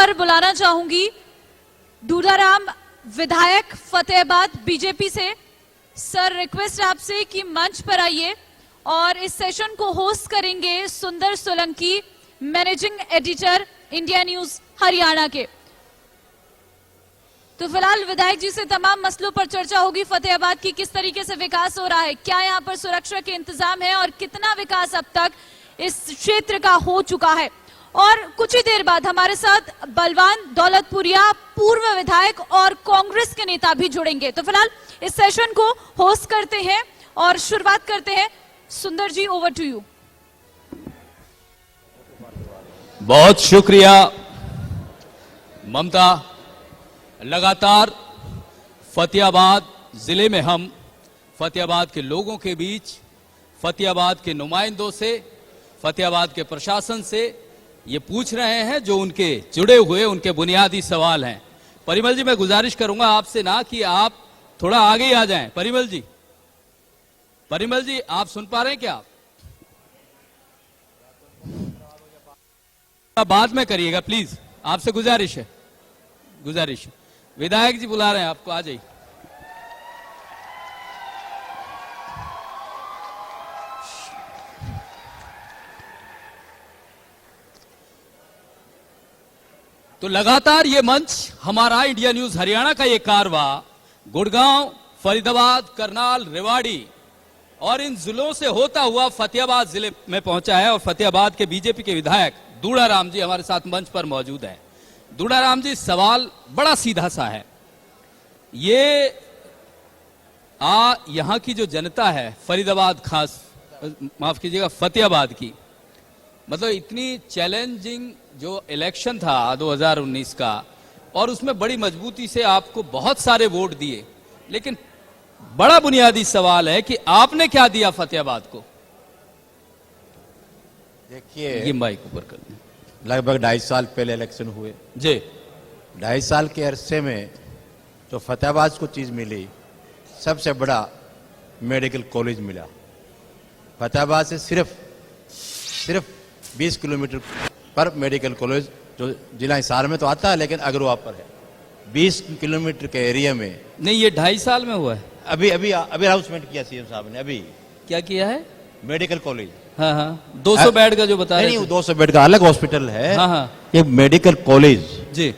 पर बुलाना चाहूंगी दूधाराम विधायक फतेहाबाद बीजेपी से। सर, रिक्वेस्ट आपसे कि मंच पर आइए और इस सेशन को होस्ट करेंगे सुंदर Solanki, managing editor India news Haryana के। तो फिलहाल विधायक जी से तमाम मसलों पर चर्चा होगी। फतेहाबाद की किस तरीके से विकास हो रहा है, क्या यहाँ पर सुरक्षा के इंतजाम है और कितना विकास अब तक इस क्षेत्र का हो चुका है। और कुछ ही देर बाद हमारे साथ बलवान दौलतपुरिया, पूर्व विधायक और कांग्रेस के नेता भी जुड़ेंगे। तो फिलहाल इस सेशन को होस्ट करते हैं और शुरुआत करते हैं। सुंदर जी, ओवर टू यू। बहुत शुक्रिया ममता। लगातार फतेहाबाद जिले में हम फतेहाबाद के लोगों के बीच, फतेहाबाद के नुमाइंदों से, फतेहाबाद के प्रशासन से ये पूछ रहे हैं जो उनके जुड़े हुए उनके बुनियादी सवाल हैं। परिमल जी, मैं गुजारिश करूंगा आपसे ना कि आप थोड़ा आगे ही आ जाएं। परिमल जी, आप सुन पा रहे हैं क्या? आप बाद में करिएगा प्लीज, आपसे गुजारिश है। विधायक जी बुला रहे हैं आपको, आ जाइए। तो लगातार ये मंच हमारा इंडिया न्यूज हरियाणा का ये कारवा गुड़गांव, फरीदाबाद, करनाल, रेवाड़ी और इन जिलों से होता हुआ फतेहाबाद जिले में पहुंचा है। और फतेहाबाद के बीजेपी के विधायक दूड़ाराम जी हमारे साथ मंच पर मौजूद हैं। दूड़ाराम जी, सवाल बड़ा सीधा सा है। ये यहां की जो जनता है फरीदाबाद, खास माफ कीजिएगा फतेहाबाद की, मतलब इतनी चैलेंजिंग जो इलेक्शन था 2019 का, और उसमें बड़ी मजबूती से आपको बहुत सारे वोट दिए, लेकिन बड़ा बुनियादी सवाल है कि आपने क्या दिया फतेहाबाद को? देखिए, ये माइक ऊपर कर दें। लगभग 2.5 साल पहले इलेक्शन हुए जी। 2.5 साल के अरसे में जो फतेहाबाद को चीज मिली, सबसे बड़ा मेडिकल कॉलेज मिला। फतेहाबाद से सिर्फ 20 किलोमीटर पर मेडिकल कॉलेज, जो जिला हिसार में तो आता है लेकिन अगरवा पर है, 20 किलोमीटर के एरिया में। नहीं, ये 2.5 साल में हुआ है। अभी अनाउंसमेंट किया सीएम साहब ने। अभी क्या किया है? Medical college. हाँ, 200 बेड का जो बता रहे नहीं, 200 बेड का अलग हॉस्पिटल है। हाँ। ये मेडिकल कॉलेज जी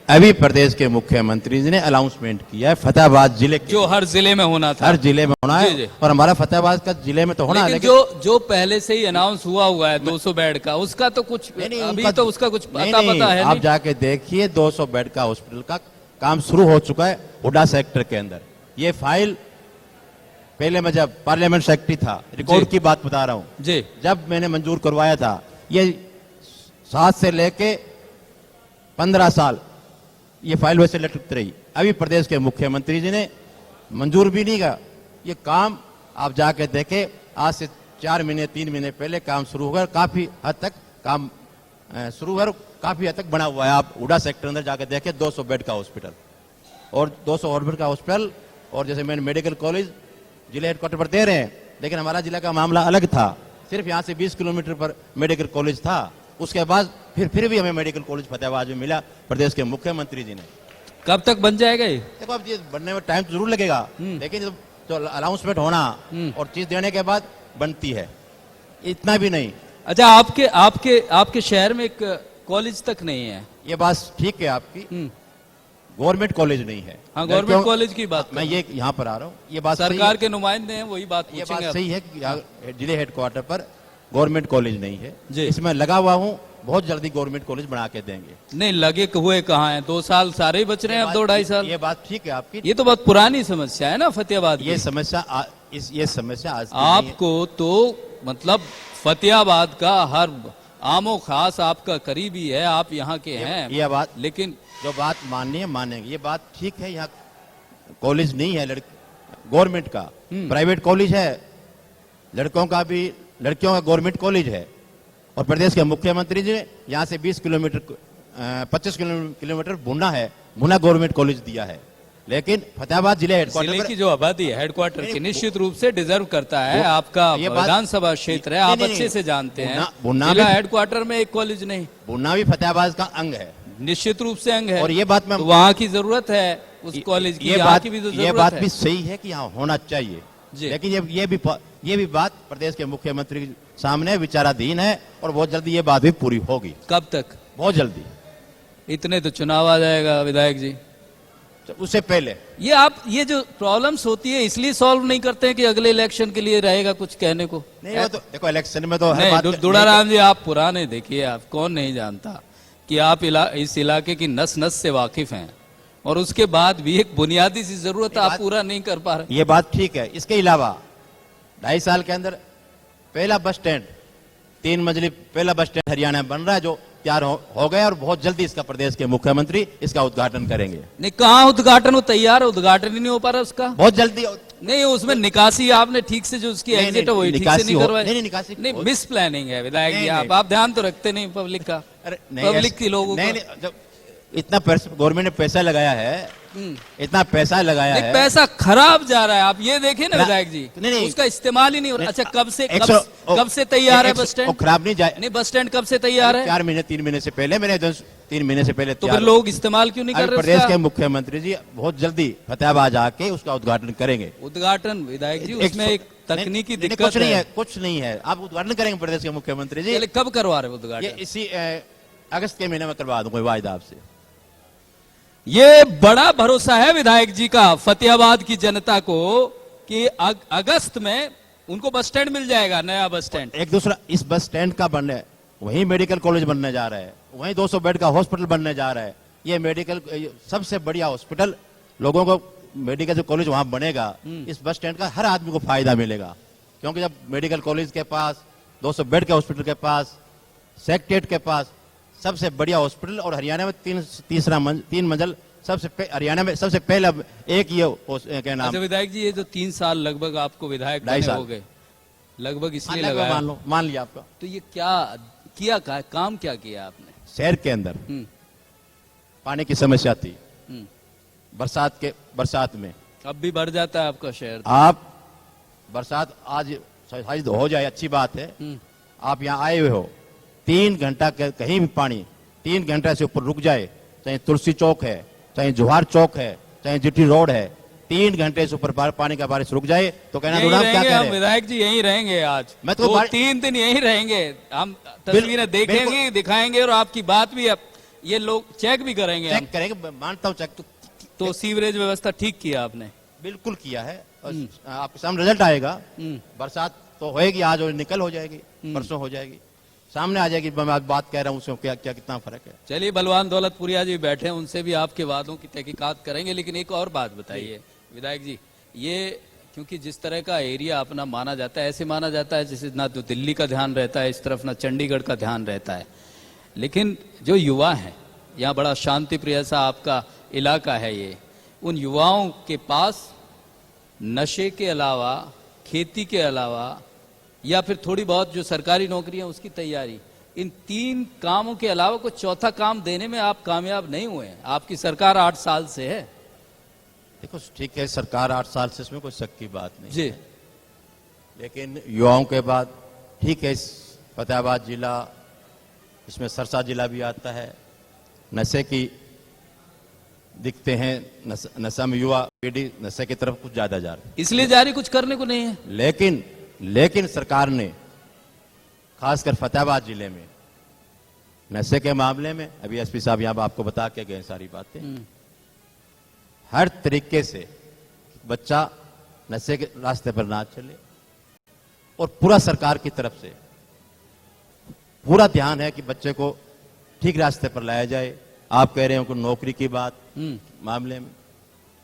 अभी प्रदेश के मुख्यमंत्री जी ने अनाउंसमेंट किया है फतेहाबाद जिले के, जो हर जिले में होना था। हर जिले में होना है। और हमारा फतेहाबाद का जिले में तो होना है, लेकिन जो पहले से ही अनाउंस हुआ है 200 बेड का, उसका तो कुछ अभी तो उसका कुछ पता है। आप जाके देखिए, 200 बेड का हॉस्पिटल का काम शुरू हो चुका है हुडा सेक्टर के अंदर। ये फाइल पहले मैं जब पार्लियामेंट सेक्रेटरी था, रिकॉर्ड की बात बता रहा हूं जी, जब मैंने मंजूर करवाया था, ये 7 से लेके 15 साल ये फाइल वैसे लटकती रही। अभी प्रदेश के मुख्यमंत्री जी ने मंजूर भी नहीं किया। ये काम आप जाके देखे, आज से 4 महीने 3 महीने पहले काम शुरू होगा। काफी हद तक काम शुरू है, काफी हद तक बना हुआ है। आप हुडा सेक्टर अंदर जाके देखे, 200 बेड का हॉस्पिटल और 200 बेड का हॉस्पिटल। और जैसे मैंने मेडिकल कॉलेज जिले हेडक्वार्टर पर दे रहे हैं, लेकिन हमारा जिला का मामला अलग था। सिर्फ यहाँ से 20 किलोमीटर पर मेडिकल कॉलेज था। उसके बाद फिर भी हमें मेडिकल कॉलेज फतेहाबाद में मिला प्रदेश के मुख्यमंत्री जी ने। कब तक बन जाएगा ये? देखो, अब ये बनने में टाइम तो जरूर लगेगा, लेकिन जो अनाउंसमेंट होना और चीज देने के बाद बनती है, इतना भी नहीं। अच्छा, आपके शहर में एक कॉलेज तक नहीं है? ये बात ठीक है आपकी, गवर्नमेंट कॉलेज नहीं है। हाँ, गवर्नमेंट कॉलेज की बात मैं ये यहाँ पर आ रहा हूँ, ये बात सरकार के नुमाइंदे हैं, वही बात ये बात सही है कि जिले हेडक्वार्टर पर गवर्नमेंट कॉलेज नहीं है। इसमें लगा हुआ हूँ, बहुत जल्दी गवर्नमेंट कॉलेज बना के देंगे। नहीं, लगे हुए कहाँ हैं? 2 साल सारे ही बच रहे हैं, अब 2-2.5 साल। ये बात ठीक है आपकी। ये तो बहुत पुरानी समस्या है ना फतेहाबाद। ये समस्या आज आपको तो मतलब फतेहाबाद का हर आमो खास आपका करीबी है, आप यहाँ के हैं। ये बात, लेकिन जो बात माननी है मानेंगे। ये बात ठीक है, यहाँ कॉलेज नहीं है गवर्नमेंट का, प्राइवेट कॉलेज है। लड़कों का भी, लड़कियों का गवर्नमेंट कॉलेज है। और प्रदेश के मुख्यमंत्री जी ने यहाँ से 20 किलोमीटर 25 किलोमीटर भुना है, भुना गवर्नमेंट कॉलेज दिया है। लेकिन फतेहाबाद जिले हेडक्वार्टर की जो आबादी है हेडक्वार्टर की निश्चित रूप से डिजर्व करता है। आपका विधानसभा क्षेत्र है, आप अच्छे से जानते हैं। जिला हेडक्वार्टर में एक कॉलेज नहीं। भुना भी फतेहाबाद का अंग है। निश्चित रूप से अंग है। और ये बात मैं तो वहाँ की जरूरत है उस कॉलेज की, यहाँ की भी तो ये जरूरत बात है। भी सही है कि यहाँ होना चाहिए, जी। लेकिन ये भी बात प्रदेश के मुख्यमंत्री के सामने विचाराधीन है और बहुत जल्दी ये बात भी पूरी होगी। कब तक? बहुत जल्दी, इतने तो चुनाव आ जाएगा विधायक जी। तो उससे पहले ये जो प्रॉब्लम्स होती है इसलिए सॉल्व नहीं करते हैं कि अगले इलेक्शन के लिए रहेगा कुछ कहने को? नहीं, वो तो देखो इलेक्शन में तो हर नहीं, बात दुड़ाराम जी आप पुराने देखिए, आप कौन नहीं जानता कि आप इस इलाके की नस नस से वाकिफ हैं, और उसके बाद भी एक बुनियादी सी जरूरत आप पूरा नहीं कर पा रहे। ये बात ठीक है। इसके अलावा 2.5 साल के अंदर पहला बस स्टैंड 3 मंजिली पहला बस स्टैंड हरियाणा में बन रहा है, जो तैयार हो गया और बहुत जल्दी इसका प्रदेश के मुख्यमंत्री इसका उद्घाटन करेंगे। नहीं, कहाँ उद्घाटन? वो तैयार है, उद्घाटन ही नहीं हो पा रहा उसका। बहुत जल्दी नहीं, उसमें निकासी आपने ठीक से जो उसकी नहीं, एग्जिट है वही ठीक से निकासी नहीं हो- करवाई। नहीं, निकासी नहीं, हो- मिस प्लानिंग है विधायक जी। नहीं, आप ध्यान तो रखते नहीं पब्लिक का, अरे नहीं, पब्लिक की लोगों नहीं, का। नहीं, जब इतना गवर्नमेंट ने पैसा लगाया है, इतना पैसा लगाया नहीं, है, पैसा खराब जा रहा है। आप ये देखें ना ना- विधायक जी, नहीं, उसका इस्तेमाल ही नहीं हो रहा। अच्छा, कब से 100 तैयार है बस स्टैंड? खराब नहीं जाए। नहीं, बस स्टैंड कब से तैयार है? 4 महीने 3 महीने से पहले मैंने 3 महीने से पहले तो तैयार फिर लोग इस्तेमाल क्यों नहीं कर अभी रहे प्रदेश उसका? के मुख्यमंत्री जी बहुत जल्दी फतेहाबाद आके उसका उद्घाटन करेंगे। उद्घाटन विधायक जी, उसमें एक तकनीकी नहीं, दिक्कत कुछ नहीं है, कुछ नहीं है। आप उद्घाटन करेंगे प्रदेश के मुख्यमंत्री जी। चलिए, कब करवा रहे हो ये उद्घाटन? इसी अगस्त के महीने में करवा दूंगा, वायदा आपसे। ये बड़ा भरोसा है विधायक जी का फतेहाबाद की जनता को कि अगस्त में उनको बस स्टैंड मिल जाएगा, नया बस स्टैंड। एक दूसरा इस बस स्टैंड का बनने, वहीं मेडिकल कॉलेज बनने जा रहा है, वहीं 200 बेड का हॉस्पिटल बनने जा रहा है। ये मेडिकल सबसे बढ़िया हॉस्पिटल, लोगों को मेडिकल जो कॉलेज वहां बनेगा, इस बस स्टैंड का हर आदमी को फायदा मिलेगा। क्योंकि जब मेडिकल कॉलेज के पास, 200 बेड के हॉस्पिटल के पास, सेक्रेटेरिएट के पास सबसे बढ़िया हॉस्पिटल, और हरियाणा में 3 मंजिल हरियाणा में सबसे पहला एक ये क्या नाम। अच्छा विधायक जी, ये जो 3 साल लगभग आपको विधायक 2.5 बने साल हो गए, लगभग इसलिए लगभग लगाया, मान लिया आपका। तो ये क्या किया, काम क्या किया आपने? शहर के अंदर हम्म, पानी की समस्या थी, हम्म। बरसात में। अब भी बढ़ जाता है आपका शहर। आप बरसात आज हो जाए अच्छी बात है। हम्म। आप यहाँ आए हुए हो, 3 घंटा कहीं भी पानी 3 घंटे से ऊपर रुक जाए, चाहे तुलसी चौक है, चाहे जुहार चौक है, चाहे जीटी रोड है, 3 घंटे से ऊपर पानी का बारिश रुक जाए तो कहना यहीं क्या रहेंगे कह हम रहे हैं? विधायक जी, यहीं रहेंगे आज। मैं तो 3 दिन यहीं रहेंगे हम, तस्वीरें देखेंगे, दिखाएंगे, और आपकी बात भी अब ये लोग चेक भी करेंगे हम। चेक करेंगे, मानता हूँ चेक तो सीवरेज व्यवस्था ठीक किया आपने? बिल्कुल किया है। और आपके सामने रिजल्ट आएगा। हम्म। बरसात तो होएगी, आज और निकल हो जाएगी, परसों हो जाएगी, सामने आ जाएगी। मैं आज बात कह रहा हूँ, उसमें क्या क्या कितना फर्क है। चलिए, बलवान दौलतपुरिया जी बैठे हैं, उनसे भी आपके वादों की तहकीकात करेंगे। लेकिन एक और बात बताइए विधायक जी, ये क्योंकि जिस तरह का एरिया अपना माना जाता है, ऐसे माना जाता है जैसे ना तो दिल्ली का ध्यान रहता है इस तरफ, ना चंडीगढ़ का ध्यान रहता है, लेकिन जो युवा हैं यहाँ, बड़ा शांति प्रिय सा आपका इलाका है ये, उन युवाओं के पास नशे के अलावा, खेती के अलावा, या फिर थोड़ी बहुत जो सरकारी नौकरी है उसकी तैयारी, इन 3 कामों के अलावा कोई चौथा काम देने में आप कामयाब नहीं हुए हैं। आपकी सरकार 8 साल से है। देखो ठीक है, सरकार 8 साल से, इसमें कोई शक की बात नहीं जी। है। लेकिन युवाओं के बाद ठीक है, इस फतेहाबाद जिला, इसमें सरसा जिला भी आता है, नशे की दिखते हैं, नशा में युवा पीढ़ी नशे की तरफ कुछ ज्यादा जा रही है, इसलिए जारी कुछ करने को नहीं है। लेकिन सरकार ने खासकर फतेहाबाद जिले में नशे के मामले में, अभी एसपी साहब यहां आपको बता के गए सारी बातें, हर तरीके से बच्चा नशे के रास्ते पर ना चले, और पूरा सरकार की तरफ से पूरा ध्यान है कि बच्चे को ठीक रास्ते पर लाया जाए। आप कह रहे हो कि नौकरी की बात मामले में,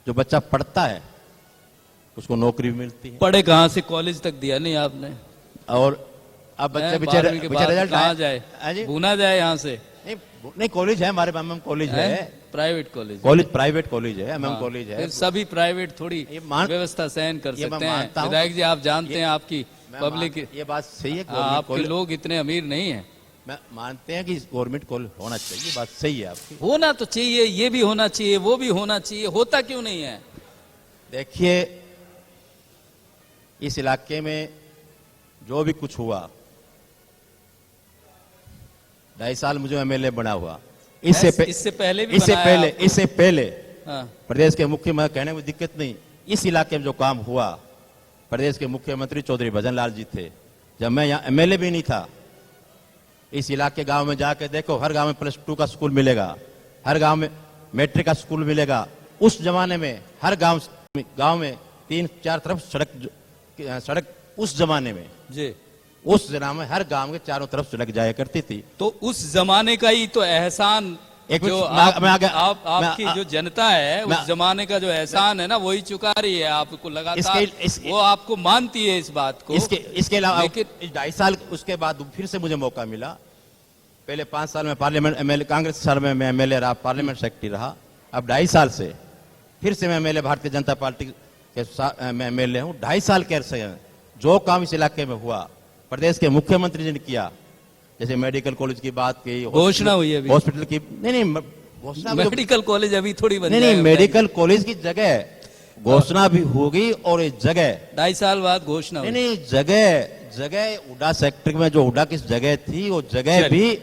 जो बच्चा पढ़ता है उसको नौकरी भी मिलती है। पढ़े कहां से, कॉलेज तक दिया नहीं आपने, और अब बच्चे बेचारे रिजल्ट कहाँ जाए, भूना जाए यहाँ से। नहीं कॉलेज है हमारे एमएम कॉलेज है, प्राइवेट कॉलेज, प्राइवेट कॉलेज है, एमएम कॉलेज है। फिर सभी प्राइवेट थोड़ी व्यवस्था सहन कर सकते हैं विधायक जी। आप जानते हैं आपकी पब्लिक, ये बात सही है, आपके लोग इतने अमीर नहीं है। मैं मानते हैं कि गवर्नमेंट कॉलेज होना चाहिए, बात सही है आपकी, होना तो चाहिए, ये भी होना चाहिए, वो भी होना चाहिए, होता क्यों नहीं है? देखिए इस इलाके में जो भी कुछ हुआ, 2.5 साल मुझे एमएलए बना हुआ, इससे पहले भी बनाया आपको? इससे पहले हाँ, प्रदेश के मुख्यमंत्री कहने में दिक्कत नहीं, इस इलाके में जो काम हुआ, प्रदेश के मुख्यमंत्री चौधरी भजनलाल जी थे, जब मैं यहाँ एमएलए भी नहीं था। इस इलाके गांव में जाके देखो, हर गांव में +2 का स्कूल मिलेगा, हर गांव में मैट्रिक का स्कूल मिलेगा। उस जमाने में हर गांव में 3-4 तरफ सड़क उस जमाने में, जी, उस जमाने में हर गांव के चारों तरफ सड़क जाया करती थी। तो उस जमाने का ही तो एहसान एक जो मिनट, आपकी जो जनता है, उस जमाने का जो एहसान है ना, वही चुका रही है आपको लगातार। वो आपको मानती है इस बात को। इसके अलावा लेकिन 2.5 साल उसके बाद फिर से मुझे मौका मिला। पहले 5 साल में पार्लियामेंट एमएलए, कांग्रेस साल में मैं एमएलए रहा, पार्लियामेंट सेक्रेटरी रहा। अब 2.5 साल से फिर से मैं एमएलए भारतीय जनता पार्टी के साथ मैं एमएलए हूँ। 2.5 साल के अरसे जो काम इस इलाके में हुआ, प्रदेश के मुख्यमंत्री जी ने किया। जैसे मेडिकल कॉलेज की बात की, घोषणा हुई है, हॉस्पिटल की नहीं घोषणा, मेडिकल कॉलेज अभी थोड़ी बनी नहीं, मेडिकल कॉलेज की जगह घोषणा भी होगी, और इस जगह 2.5 साल बाद घोषणा हुई। नहीं, जगह हुडा सेक्टर में जो हुडा किस जगह थी, वो जगह भी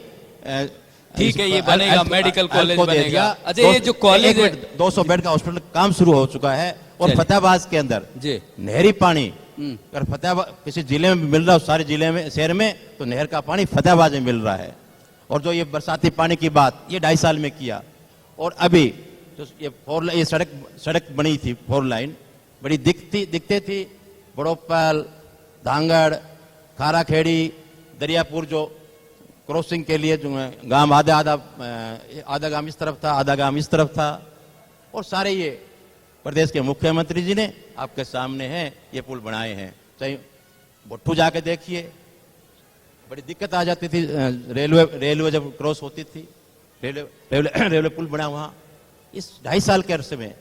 ठीक है, ये बनेगा, मेडिकल कॉलेज बनेगा। अच्छा, ये जो कॉलेज है, 200 बेड का हॉस्पिटल काम शुरू हो चुका है। और फतेहाबाद के अंदर जी नहरी पानी, अगर फतेहाबाद किसी जिले में मिल रहा है, सारे जिले में, शहर में, तो नहर का पानी फतेहाबाद में मिल रहा है। और जो ये बरसाती पानी की बात, ये 2.5 साल में किया। और अभी जो ये सड़क बनी थी, 4 लाइन, बड़ी दिखते थी। बड़ोपल, धांगड़, खाराखेड़ी, दरियापुर, जो क्रॉसिंग के लिए जो गांव आधा गांव इस तरफ था, आधा गांव इस तरफ था। और सारे ये प्रदेश के मुख्यमंत्री जी ने आपके सामने हैं, ये पुल बनाए हैं। चाहे भुट्टू जाके देखिए, बड़ी दिक्कत आ जाती थी। रेलवे जब क्रॉस होती थी, रेलवे पुल बना वहां। इस 2.5 साल के अरसे में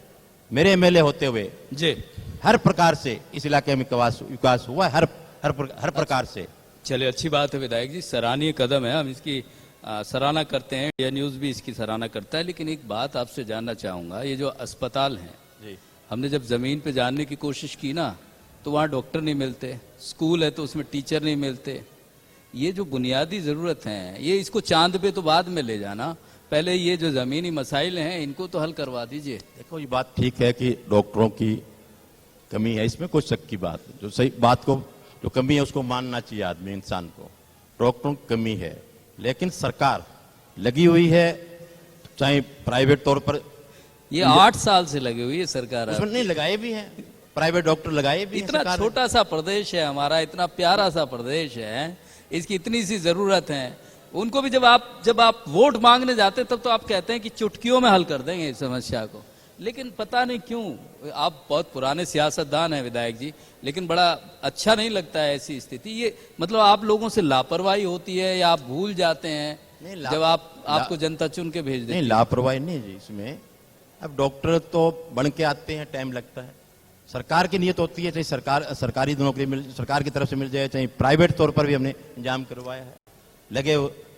मेरे एमएलए होते हुए जी हर प्रकार से इस इलाके में विकास हुआ है, हर प्रकार से। चलिए, अच्छी बात है विधायक जी, सराहनीय कदम है, हम इसकी सराहना करते हैं, इंडिया न्यूज भी इसकी सराहना करता है। लेकिन एक बात आपसे जानना चाहूंगा, ये जो अस्पताल हैं, हमने जब जमीन पे जानने की कोशिश की ना, तो वहाँ डॉक्टर नहीं मिलते, स्कूल है तो उसमें टीचर नहीं मिलते। ये जो बुनियादी जरूरत है, ये इसको चांद पे तो बाद में ले जाना, पहले ये जो जमीनी मसाइल हैं, इनको तो हल करवा दीजिए। देखो, ये बात ठीक है कि डॉक्टरों की कमी है, इसमें कोई शक की बात नहीं। जो सही बात को, जो कमी है, उसको मानना चाहिए आदमी, इंसान को। डॉक्टरों की कमी है, लेकिन सरकार लगी हुई है, चाहे प्राइवेट तौर पर। ये 8 साल से लगी हुई है सरकार, उसमें नहीं लगाए भी हैं, प्राइवेट डॉक्टर लगाए भी हैं। इतना छोटा सा प्रदेश है हमारा, इतना प्यारा सा प्रदेश है, इसकी इतनी सी जरूरत है। उनको भी जब आप वोट मांगने जाते, तब तो आप कहते हैं कि चुटकियों में हल कर देंगे इस समस्या को। लेकिन पता नहीं क्यों, आप बहुत पुराने सियासतदान हैं विधायक जी, लेकिन बड़ा अच्छा नहीं लगता है ऐसी स्थिति। ये मतलब आप लोगों से लापरवाही होती है, या आप भूल जाते हैं जब आपको जनता चुन के भेज देती है? नहीं, लापरवाही नहीं जी इसमें। अब डॉक्टर तो बन के आते हैं, टाइम लगता है। सरकार की नियत होती है, चाहे सरकारी नौकरी सरकार की तरफ से मिल जाए, चाहे प्राइवेट तौर पर भी हमने इंतजाम करवाया है।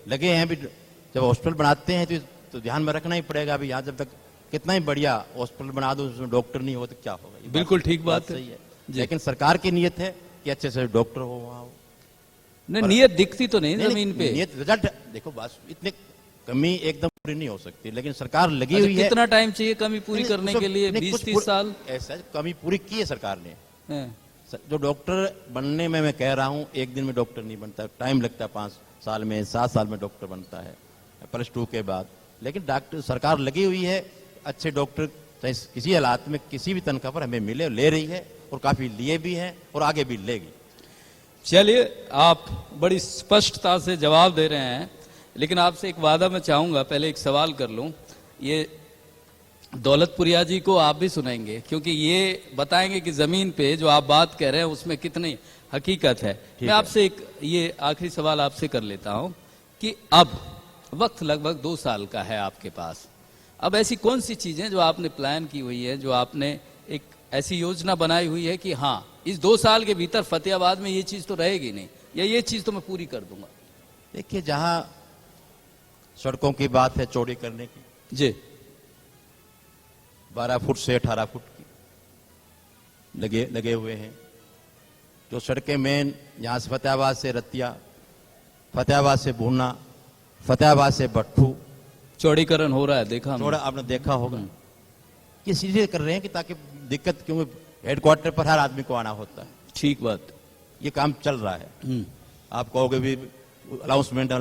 लगे हैं भी। जब हॉस्पिटल बनाते हैं तो ध्यान में रखना ही पड़ेगा। अभी यहाँ जब तक कितना ही बढ़िया हॉस्पिटल बना दो, उसमें डॉक्टर नहीं हो तो क्या होगा? बिल्कुल ठीक बात सही है, लेकिन सरकार की नियत है कि अच्छे से डॉक्टर हो वहां। नहीं, नियत दिखती तो नहीं जमीन पे। नियत, रिजल्ट देखो, बस इतने कमी एकदम पूरी नहीं हो सकती, लेकिन सरकार लगी हुई है। कितना टाइम चाहिए कमी पूरी करने के लिए? 20-30 साल ऐसा कमी पूरी की है सरकार ने। जो डॉक्टर बनने में मैं कह रहा हूँ, एक दिन में डॉक्टर नहीं बनता, टाइम लगता है। 5 साल में, 7 साल में डॉक्टर बनता है, +2 के बाद। लेकिन डॉक्टर, सरकार लगी हुई है, अच्छे डॉक्टर चाहे किसी हालात में, किसी भी तनख्वाह पर हमें मिले, ले रही है, और काफी लिए भी हैं, और आगे भी लेगी। चलिए, आप बड़ी स्पष्टता से जवाब दे रहे हैं, लेकिन आपसे एक वादा मैं चाहूंगा, पहले एक सवाल कर लूं। ये दौलतपुरिया जी को आप भी सुनाएंगे, क्योंकि ये बताएंगे कि जमीन पे जो आप बात कह रहे हैं उसमें कितनी हकीकत है। मैं आपसे एक ये आखिरी सवाल आपसे कर लेता हूं कि अब वक्त लगभग 2 साल का है आपके पास। अब ऐसी कौन सी चीजें जो आपने प्लान की हुई है, जो आपने एक ऐसी योजना बनाई हुई है कि हाँ, इस 2 साल के भीतर फतेहाबाद में ये चीज तो रहेगी नहीं, या ये चीज तो मैं पूरी कर दूंगा? देखिए, जहां सड़कों की बात है चौड़ी करने की जी, 12 फुट से 18 फुट की लगे हुए हैं। जो सड़कें मेन, यहाँ से फतेहाबाद से रतिया, फतेहाबाद से भूना, फतेहाबाद से भट्ठू, चौड़ीकरण हो रहा है, देखा हमने। थोड़ा आपने देखा होगा। ये इसलिए कर रहे हैं कि ताकि दिक्कत, क्योंकि हेडक्वार्टर पर हर आदमी को आना होता है। ठीक बात। ये काम चल रहा है। आप कहोगे भी अनाउंसमेंट है,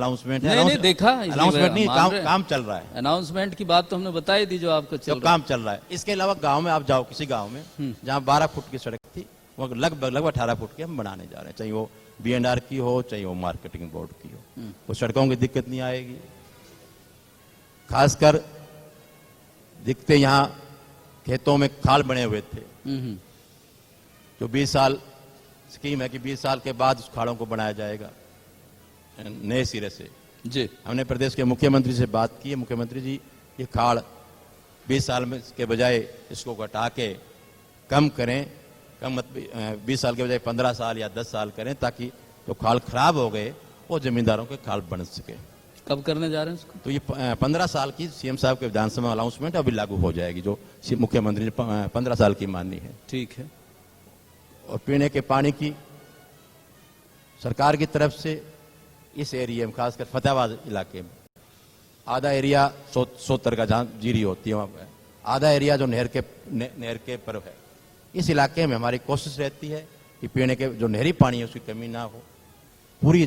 नहीं, देखा, अनाउंसमेंट नहीं, मान रहे हैं। काम चल रहा है। अनाउंसमेंट की बात तो हमने बताई थी जो आपको चल जब काम चल रहा है। इसके अलावा गांव में आप जाओ, किसी गांव में जहां 12 फुट की सड़क थी, वो लगभग 18 फुट की हम बनाने जा रहे हैं, चाहे वो बीएनआर की हो, चाहे वो मार्केटिंग बोर्ड की हो। वो सड़कों की दिक्कत नहीं आएगी। खासकर दिखते यहाँ खेतों में खाल बने हुए थे, जो 20 साल स्कीम है कि 20 साल के बाद उस खाड़ों को बनाया जाएगा नए सिरे से। जी। हमने प्रदेश के मुख्यमंत्री से बात की है। मुख्यमंत्री जी, ये खाड़ 20 साल में के बजाय इसको घटा के कम करें, 20 साल के बजाय 15 साल या 10 साल करें, ताकि जो खाल खराब हो गए वो जमींदारों के खाल बन सके। कब करने जा रहे हैं इसको? तो ये 15 साल की सीएम साहब के विधानसभा अनाउंसमेंट अभी लागू हो जाएगी, जो मुख्यमंत्री ने 15 साल की मानी है। ठीक है। और पीने के पानी की सरकार की तरफ से इस एरिया में, खासकर फतेहाबाद इलाके में, आधा एरिया सोतर का जहाँ जीरी होती है वहाँ पर, आधा एरिया जो नहर के पर है। इस इलाके में हमारी कोशिश रहती है कि पीने के जो नहरी पानी है उसकी कमी ना हो। पूरी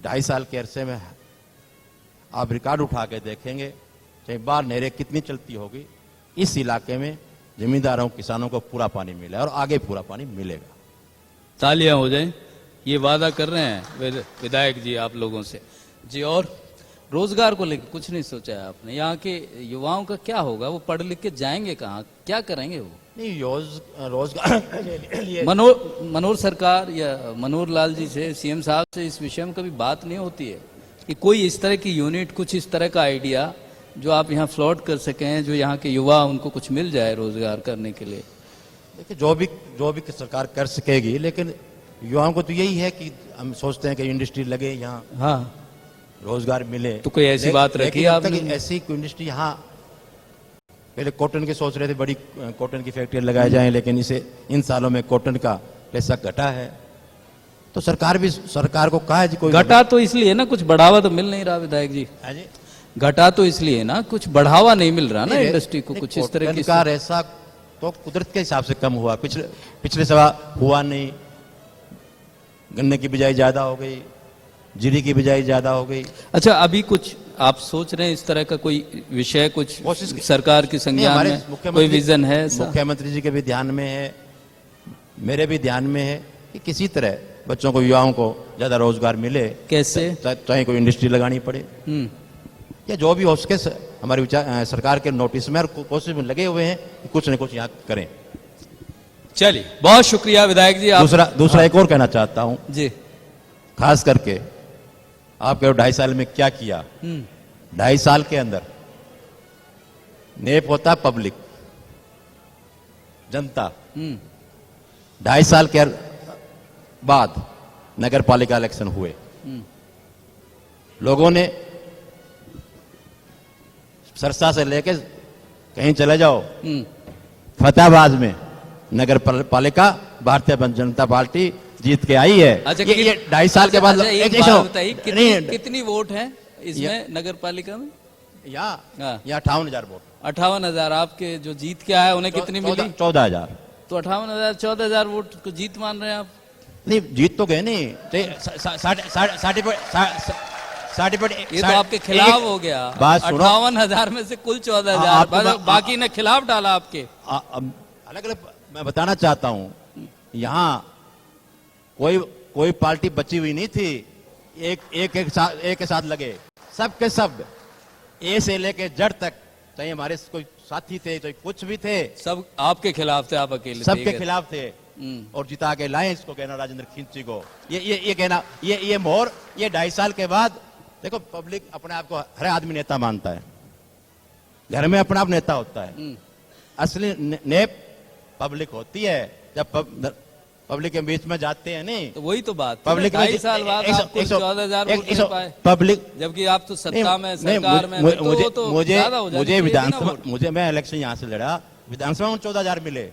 2.5 साल के अरसे में आप रिकॉर्ड उठा के देखेंगे, चाहे बार नहरें कितनी चलती होगी, इस इलाके में जमींदारों किसानों को पूरा पानी मिला है और आगे पूरा पानी मिलेगा। तालियां हो जाएं, ये वादा कर रहे हैं विधायक जी आप लोगों से। जी, और रोजगार को लेकर कुछ नहीं सोचा है आपने? यहाँ के युवाओं का क्या होगा? वो पढ़ लिख के जाएंगे कहाँ, क्या करेंगे वो? नहीं, रोजगार मनोहर सरकार या मनोहर लाल जी से, सीएम साहब से इस विषय में कभी बात नहीं होती है कि कोई इस तरह की यूनिट, कुछ इस तरह का आइडिया जो आप यहाँ फ्लॉट कर सकें, जो यहाँ के युवा उनको कुछ मिल जाए रोजगार करने के लिए? देखिए, जो भी सरकार कर सकेगी, लेकिन युवाओं को तो यही है कि हम सोचते हैं कि इंडस्ट्री लगे यहाँ, हाँ, रोजगार मिले। तो कोई ऐसी बात रखी आपने? ऐसी कोई इंडस्ट्री यहाँ, पहले कॉटन की सोच रहे थे, बड़ी कॉटन की फैक्ट्री लगाई जाए, लेकिन इन सालों में कॉटन का पैसा घटा है। तो सरकार को कहा है जी, कोई घटा तो इसलिए ना, कुछ बढ़ावा तो मिल नहीं रहा विधायक जी। घटा तो इसलिए ना, कुछ बढ़ावा नहीं मिल रहा ना इंडस्ट्री को, कुछ इस तरह की ऐसा तो कुदरत के हिसाब से कम हुआ। पिछले सवा हुआ नहीं। गन्ने की बिजाई ज्यादा हो गई, जीरी की बिजाई ज्यादा हो गई। अच्छा, अभी कुछ आप सोच रहे हैं इस तरह का कोई विषय, कुछ सरकार की संज्ञान में कोई विजन है? मुख्यमंत्री जी के भी ध्यान में है, मेरे भी ध्यान में है कि किसी तरह बच्चों को, युवाओं को ज्यादा रोजगार मिले। कैसे? चाहे कोई इंडस्ट्री लगानी पड़े या जो भी हो सके, हमारे विचार सरकार के नोटिस में और कोशिश में लगे हुए हैं कि कुछ न कुछ यहाँ करें। चलिए, बहुत शुक्रिया विधायक जी। दूसरा एक और कहना चाहता हूं जी, खास करके आपके 2.5 साल में क्या किया। 2.5 साल के अंदर नेप होता पब्लिक, जनता। 2.5 साल के बाद नगर पालिका इलेक्शन हुए, लोगों ने सरसा से लेके कहीं चले जाओ, फतेहाबाद में नगर पालिका भारतीय जनता पार्टी जीत के आई है। अच्छा, ये 2.5 साल के बाद कितनी वोट है इसमें नगर पालिका में? यहाँ 58,000 वोट। 58,000 आपके जो जीत के आए उन्हें कितनी मिली? 14,000। तो 58,000 14,000 वोट को जीत मान रहे हैं आप? नहीं, जीत तो गए नहीं, ये तो आपके खिलाफ हो गया। 58,000 में से कुल 14,000 बाकी ने खिलाफ डाला आपके। अलग अलग मैं बताना चाहता हूं, यहाँ कोई पार्टी बची हुई नहीं थी। एक के साथ लगे, सब के सब, ए से लेके जड़ तक, चाहे हमारे कोई साथी थे, चाहे कुछ भी थे, सब आपके खिलाफ थे, आप अकेले? सबके खिलाफ थे और जिता के लाए इसको, कहना राजेंद्र खिंची को, ये कहना, ये मोहर। ये 2.5 साल के बाद देखो, पब्लिक अपने आप को हर आदमी नेता मानता है, घर में अपना आप नेता होता है। असली नेप पब्लिक होती है जब पब्लिक के बीच में जाते हैं। नहीं तो वही तो बात, पब्लिक 2.5 साल बाद आप 14,000 वोट ले पाए पब्लिक, जबकि आप तो सत्ता में, सरकार में। मुझे विधानसभा, मैं इलेक्शन यहाँ से लड़ा, विधानसभा में 14,000 मिले।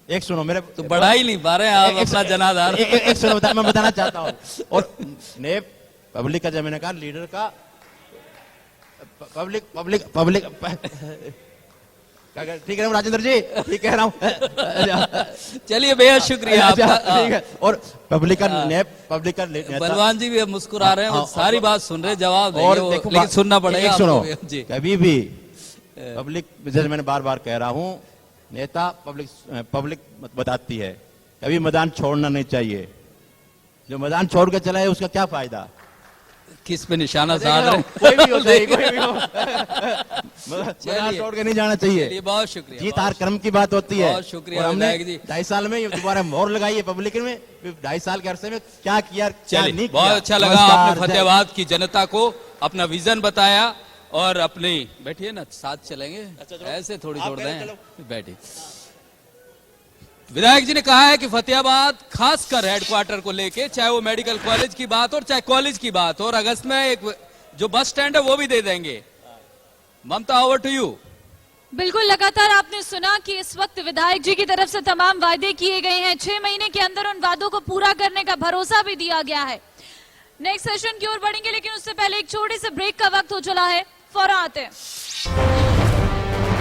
एक सुनो, मेरे तो बढ़ा ही नहीं पा रहे हैं आप अपना जनाधार। एक सुनो, मैं बताना चाहता हूँ। और नेप पब्लिक का, जब मैंने कहा लीडर का पब्लिक पब्लिक पब्लिक ठीक है ना राजेंद्र जी, ठीक कह रहा हूँ। चलिए बेहद शुक्रिया अच्छा, आपका। ठीक है। और पब्लिक का नेता बलवान जी भी अब मुस्कुरा रहे हैं, वो सारी बात सुन रहे, जवाब देंगे और वो, देखो लेकिन सुनना पड़ेगा सुनो, आपको भी। जी कभी भी पब्लिक, जैसे मैंने बार बार कह रहा हूं, नेता पब्लिक बताती है, कभी मैदान छोड़ना नहीं चाहिए। जो मैदान छोड़ के चला है उसका क्या फायदा? किस पे निशाना साध रहे हैं? कोई भी हो जाए, कोई भी हो। मैदान छोड़ के नहीं जाना चाहिए। चलिए बहुत शुक्रिया। जीत हार कर्म की बात होती है। बहुत शुक्रिया और हमने विधायक जी। 2.5 साल में ये दोबारा मोहर लगाई है पब्लिक में, 2.5 साल के अरसे में क्या किया, क्या चलिए नहीं बहुत किया। अच्छा लगा, नमस्कार, आपने फतेहाबाद की जनता को अपना विजन बताया और अपनी, बैठिए ना साथ चलेंगे, ऐसे थोड़ी छोड़ दें, बैठिए। विधायक जी ने कहा है कि फतेहाबाद खासकर हेडक्वार्टर को लेके, चाहे वो मेडिकल कॉलेज की बात हो चाहे कॉलेज की बात हो, और अगस्त में एक जो बस स्टैंड है वो भी दे देंगे। ममता, ओवर टू यू। बिल्कुल, लगातार आपने सुना कि इस वक्त विधायक जी की तरफ से तमाम वादे किए गए हैं। 6 महीने के अंदर उन वादों को पूरा करने का भरोसा भी दिया गया है। नेक्स्ट सेशन की ओर बढ़ेंगे, लेकिन उससे पहले एक छोटे से ब्रेक का वक्त हो चला है, फौरन आते हैं।